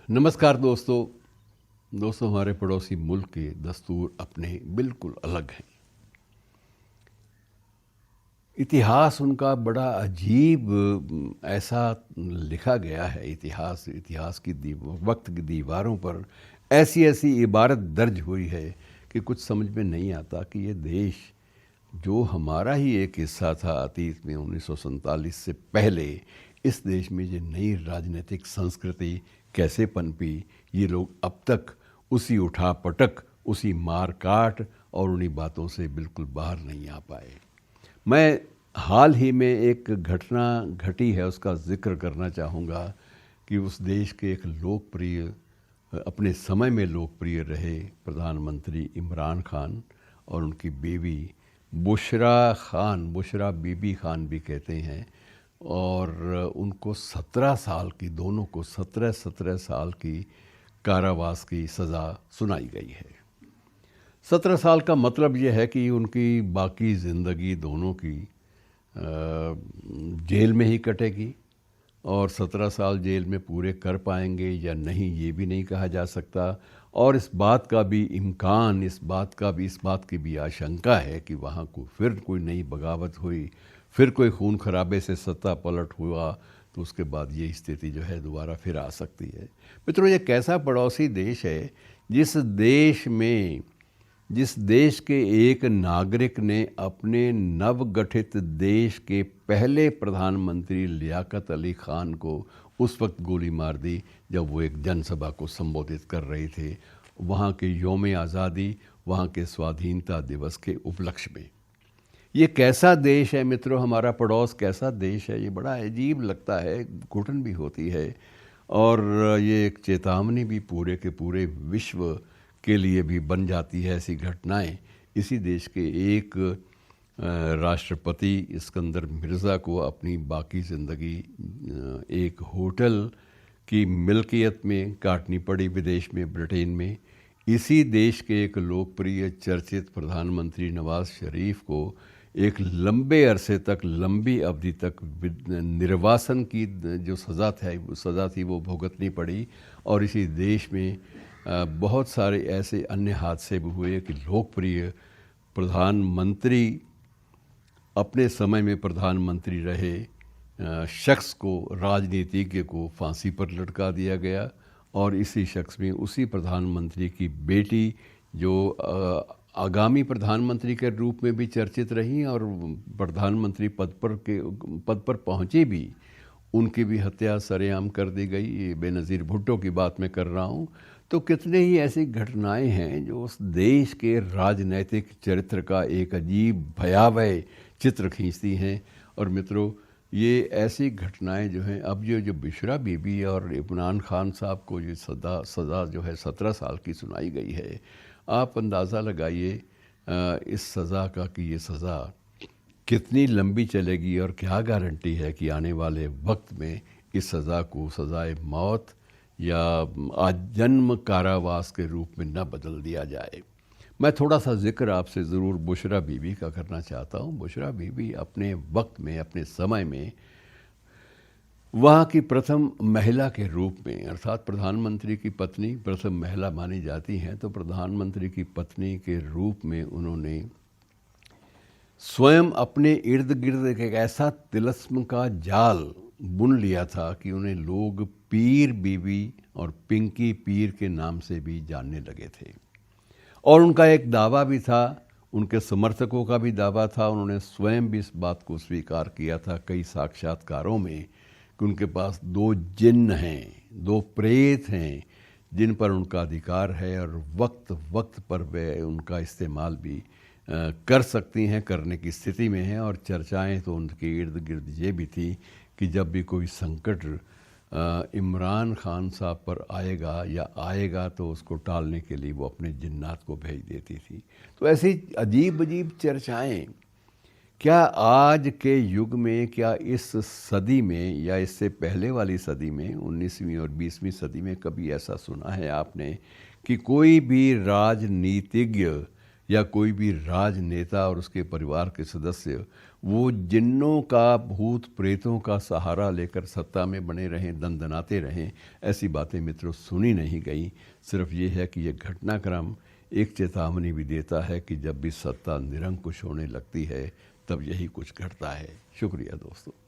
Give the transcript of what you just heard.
नमस्कार दोस्तों हमारे पड़ोसी मुल्क के दस्तूर अपने बिल्कुल अलग हैं। इतिहास उनका बड़ा अजीब ऐसा लिखा गया है। इतिहास की वक्त की दीवारों पर ऐसी ऐसी इबारत दर्ज हुई है कि कुछ समझ में नहीं आता कि ये देश जो हमारा ही एक हिस्सा था अतीत में 1947 से पहले, इस देश में ये नई राजनीतिक संस्कृति कैसे पनपी। ये लोग अब तक उसी उठापटक, उसी मार काट और उन्हीं बातों से बिल्कुल बाहर नहीं आ पाए। मैं हाल ही में एक घटना घटी है उसका जिक्र करना चाहूँगा कि उस देश के एक लोकप्रिय, अपने समय में लोकप्रिय रहे प्रधानमंत्री इमरान खान और उनकी बीवी बुशरा बीबी खान भी कहते हैं, और उनको 17 साल की, दोनों को 17 साल की कारावास की सज़ा सुनाई गई है। 17 साल का मतलब यह है कि उनकी बाकी ज़िंदगी दोनों की जेल में ही कटेगी, और 17 साल जेल में पूरे कर पाएंगे या नहीं ये भी नहीं कहा जा सकता। और इस बात का भी इम्कान, इस बात की भी आशंका है कि वहाँ को फिर कोई नई बगावत हुई, फिर कोई खून खराबे से सत्ता पलट हुआ तो उसके बाद ये स्थिति जो है दोबारा फिर आ सकती है। मित्रों, ये कैसा पड़ोसी देश है जिस देश के एक नागरिक ने अपने नवगठित देश के पहले प्रधानमंत्री लियाकत अली खान को उस वक्त गोली मार दी जब वो एक जनसभा को संबोधित कर रहे थे, वहाँ के यौम आज़ादी, वहाँ के स्वाधीनता दिवस के उपलक्ष्य में। ये कैसा देश है मित्रों, हमारा पड़ोस कैसा देश है। ये बड़ा अजीब लगता है, घुटन भी होती है, और ये एक चेतावनी भी पूरे के पूरे विश्व के लिए भी बन जाती है ऐसी घटनाएं। इसी देश के एक राष्ट्रपति इस्कंदर मिर्ज़ा को अपनी बाकी ज़िंदगी एक होटल की मिल्कियत में काटनी पड़ी विदेश में, ब्रिटेन में। इसी देश के एक लोकप्रिय चर्चित प्रधानमंत्री नवाज शरीफ को एक लंबे अरसे तक, लंबी अवधि तक निर्वासन की जो सज़ा थी वो भुगतनी पड़ी। और इसी देश में बहुत सारे ऐसे अन्य हादसे भी हुए कि लोकप्रिय प्रधानमंत्री, अपने समय में प्रधानमंत्री रहे शख्स को, राजनीतिज्ञ को फांसी पर लटका दिया गया। और इसी शख्स में उसी प्रधानमंत्री की बेटी जो आगामी प्रधानमंत्री के रूप में भी चर्चित रही और प्रधानमंत्री पद पर पहुँची भी, उनकी भी हत्या सरेआम कर दी गई। ये बेनज़ीर भुट्टो की बात मैं कर रहा हूँ। तो कितने ही ऐसी घटनाएं हैं जो उस देश के राजनैतिक चरित्र का एक अजीब भयावह चित्र खींचती हैं। और मित्रों, ये ऐसी घटनाएं जो हैं, अब जो बुशरा बीबी और इमरान खान साहब को ये सज़ा जो है 17 साल की सुनाई गई है, आप अंदाज़ा लगाइए इस सज़ा का कि ये सज़ा कितनी लंबी चलेगी, और क्या गारंटी है कि आने वाले वक्त में इस सज़ा को सज़ाए मौत या आजन्म कारावास के रूप में न बदल दिया जाए। मैं थोड़ा सा जिक्र आपसे ज़रूर बुशरा बीबी का करना चाहता हूँ। बुशरा बीबी अपने वक्त में, अपने समय में वहाँ की प्रथम महिला के रूप में, अर्थात प्रधानमंत्री की पत्नी प्रथम महिला मानी जाती हैं, तो प्रधानमंत्री की पत्नी के रूप में उन्होंने स्वयं अपने इर्द गिर्द एक ऐसा तिलिस्म का जाल बुन लिया था कि उन्हें लोग पीर बीबी और पिंकी पीर के नाम से भी जानने लगे थे। और उनका एक दावा भी था, उनके समर्थकों का भी दावा था, उन्होंने स्वयं भी इस बात को स्वीकार किया था कई साक्षात्कारों में, कि उनके पास 2 जिन्न हैं, 2 प्रेत हैं जिन पर उनका अधिकार है और वक्त पर वे उनका इस्तेमाल भी कर सकती हैं, करने की स्थिति में हैं। और चर्चाएं तो उनके इर्द गिर्द ये भी थी कि जब भी कोई संकट इमरान खान साहब पर आएगा तो उसको टालने के लिए वो अपने जिन्नात को भेज देती थी। तो ऐसी अजीब अजीब चर्चाएं क्या आज के युग में, क्या इस सदी में या इससे पहले वाली सदी में, 19वीं और 20वीं सदी में कभी ऐसा सुना है आपने कि कोई भी राजनीतिज्ञ या कोई भी राजनेता और उसके परिवार के सदस्य वो जिन्नों का, भूत प्रेतों का सहारा लेकर सत्ता में बने रहें, दंदनाते रहें, ऐसी बातें मित्रों सुनी नहीं गई। सिर्फ ये है कि ये घटनाक्रम एक चेतावनी भी देता है कि जब भी सत्ता निरंकुश होने लगती है तब यही कुछ घटता है। शुक्रिया दोस्तों।